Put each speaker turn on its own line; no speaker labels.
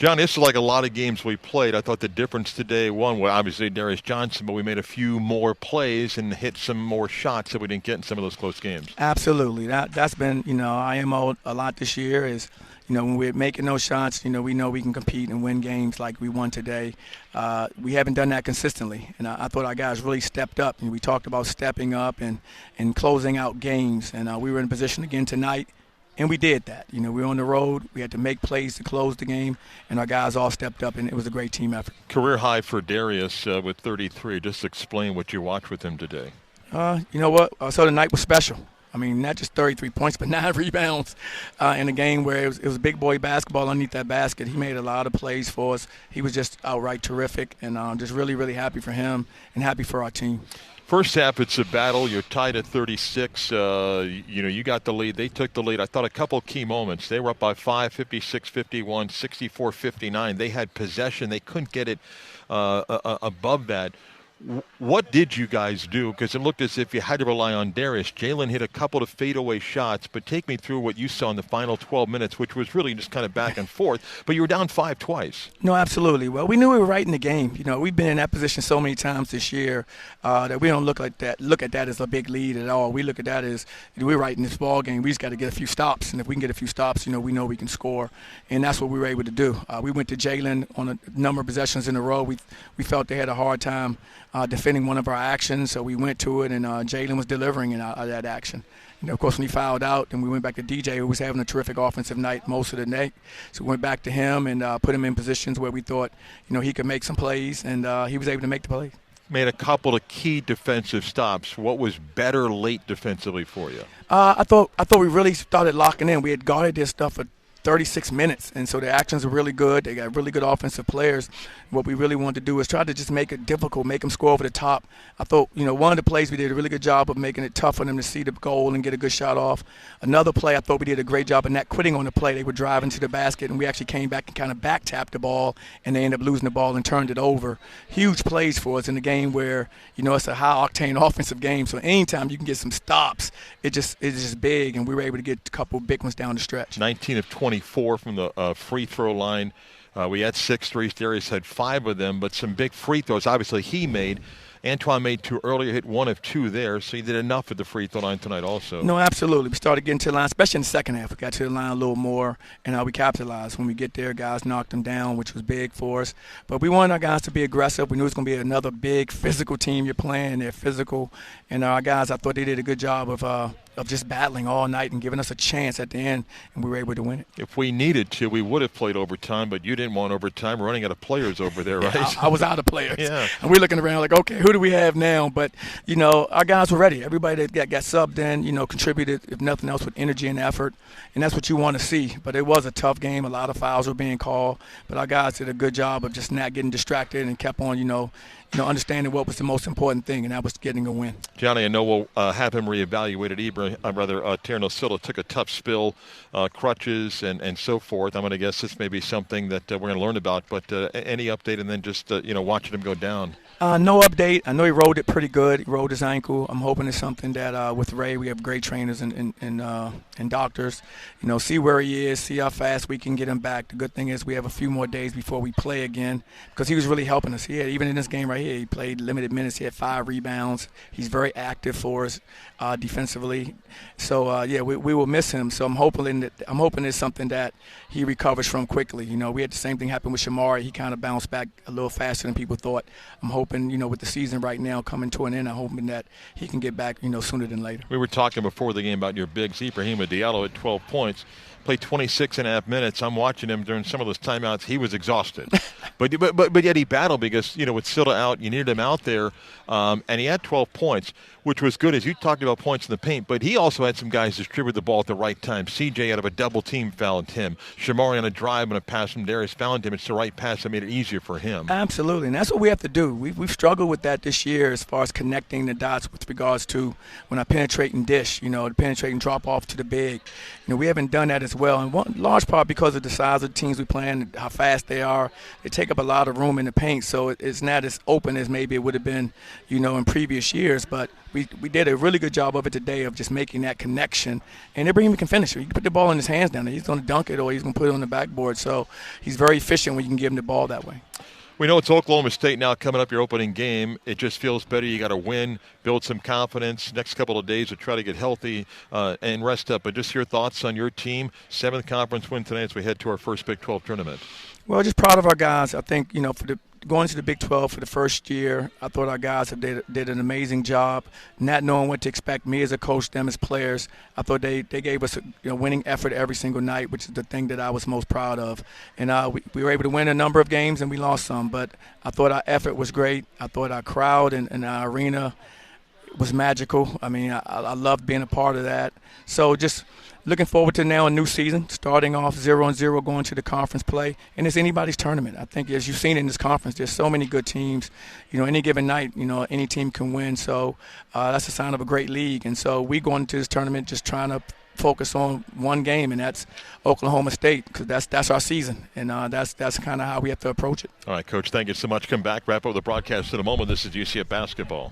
John, this is like a lot of games we played. I thought the difference today, one, well, obviously Darius Johnson, but we made a few more plays and hit some more shots that we didn't get in some of those close games.
Absolutely. That's been, IMO a lot this year is, when we're making those shots, we know we can compete and win games like we won today. We haven't done that consistently, and I thought our guys really stepped up. And we talked about stepping up and closing out games, and we were in position again tonight. And we did that. We were on the road. We had to make plays to close the game, and our guys all stepped up, and it was a great team effort.
Career high for Darius with 33. Just explain what you watched with him today.
You know what? So the night was special. I mean, not just 33 points, but 9 rebounds in a game where it was big boy basketball underneath that basket. He made a lot of plays for us. He was just outright terrific, and just really, really happy for him and happy for our team.
First half, it's a battle. You're tied at 36. You got the lead. They took the lead. I thought a couple key moments. They were up by 5, 56-51, 64-59. They had possession. They couldn't get it above that. What did you guys do? Because it looked as if you had to rely on Darius. Jalen hit a couple of fadeaway shots, but take me through what you saw in the final 12 minutes, which was really just kind of back and forth. But you were down 5 twice.
No, absolutely. Well, we knew we were right in the game. We've been in that position so many times this year that we don't look at that as a big lead at all. We look at that as we're right in this ball game. We just got to get a few stops, and if we can get a few stops, we know we can score, and that's what we were able to do. We went to Jalen on a number of possessions in a row. We felt they had a hard time defending one of our actions, so we went to it, and Jalen was delivering in that action. Of course, when he fouled out, then we went back to DJ, who was having a terrific offensive night most of the night. So we went back to him and put him in positions where we thought, he could make some plays, and he was able to make the plays.
Made a couple of key defensive stops. What was better late defensively for you?
I thought we really started locking in. We had guarded this stuff for 36 minutes, and so the actions are really good. They got really good offensive players. What we really wanted to do is try to just make it difficult, make them score over the top. I thought, one of the plays we did a really good job of making it tough for them to see the goal and get a good shot off. Another play, I thought we did a great job of not quitting on the play. They were driving to the basket, and we actually came back and kind of back-tapped the ball, and they ended up losing the ball and turned it over. Huge plays for us in a game where, it's a high-octane offensive game, so anytime you can get some stops, it's just big, and we were able to get a couple big ones down the stretch.
19 of 24 from the free throw line. We had 6 threes. Darius had 5 of them, but some big free throws. Obviously, he made. Antoine made 2 earlier, hit 1 of 2 there, so he did enough at the free throw line tonight also.
No, absolutely. We started getting to the line, especially in the second half. We got to the line a little more, and we capitalized. When we get there, guys knocked them down, which was big for us. But we wanted our guys to be aggressive. We knew it was going to be another big physical team you're playing. They're physical. And our guys, I thought they did a good job of just battling all night and giving us a chance at the end, and we were able to win it.
If we needed to, we would have played overtime, but you didn't want overtime. We're running out of players over there, right?
Yeah, I was out of players.
Yeah.
And we're looking around like, okay, who do we have now? But, our guys were ready. Everybody that got subbed in, contributed, if nothing else, with energy and effort, and that's what you want to see. But it was a tough game. A lot of fouls were being called, but our guys did a good job of just not getting distracted and kept on, understanding what was the most important thing, and that was getting a win.
Johnny, I know we'll have him reevaluated. Tierno Silva took a tough spill, crutches and so forth. I'm going to guess this may be something that we're going to learn about, but any update, and then just, watching him go down?
No update. I know he rolled it pretty good. He rolled his ankle. I'm hoping it's something that with Ray, we have great trainers and doctors. See where he is, see how fast we can get him back. The good thing is we have a few more days before we play again, because he was really helping us. Even in this game right here, he played limited minutes. He had 5 rebounds. He's very active for us defensively. So we will miss him. So I'm hoping it's something that he recovers from quickly. We had the same thing happen with Shamari. He kind of bounced back a little faster than people thought. I'm hoping, with the season right now coming to an end, I'm hoping that he can get back, sooner than later.
We were talking before the game about your bigs. Ibrahima Diallo at 12 points. Played 26 and a half minutes. I'm watching him during some of those timeouts. He was exhausted. but yet he battled because, with Silva out, you needed him out there. And he had 12 points, which was good, as you talked about points in the paint. But he also had some guys distribute the ball at the right time. CJ out of a double team fouled him. Shamari on a drive and a pass from Darius fouled him. It's the right pass that made it easier for him.
Absolutely, and that's what we have to do. We've struggled with that this year as far as connecting the dots with regards to when I penetrate and dish, the penetrate and drop off to the big. We haven't done that as well, in large part because of the size of the teams we play and how fast they are. They take up a lot of room in the paint, so it's not as open as maybe it would have been, in previous years. But we did a really good job of it today of just making that connection. And Ibrahim can finish it. You can put the ball in his hands down there. He's going to dunk it or he's going to put it on the backboard. So he's very efficient when you can give him the ball that way.
We know it's Oklahoma State now coming up, your opening game. It just feels better. You got to win, build some confidence. Next couple of days to try to get healthy and rest up. But just your thoughts on your team. 7th conference win tonight as we head to our first Big 12 tournament.
Well, just proud of our guys. I think, for going to the Big 12 for the first year, I thought our guys did an amazing job, not knowing what to expect. Me as a coach, them as players, I thought they gave us a winning effort every single night, which is the thing that I was most proud of. And we were able to win a number of games and we lost some, but I thought our effort was great. I thought our crowd and our arena was magical. I mean, I loved being a part of that. So just looking forward to now a new season, starting off 0-0, going to the conference play, and it's anybody's tournament. I think as you've seen in this conference, there's so many good teams. Any given night, any team can win. So that's a sign of a great league. And so we go into this tournament just trying to focus on one game, and that's Oklahoma State, because that's our season, and that's kind of how we have to approach it.
All right, Coach, thank you so much. Come back, wrap up the broadcast in a moment. This is UCF Basketball.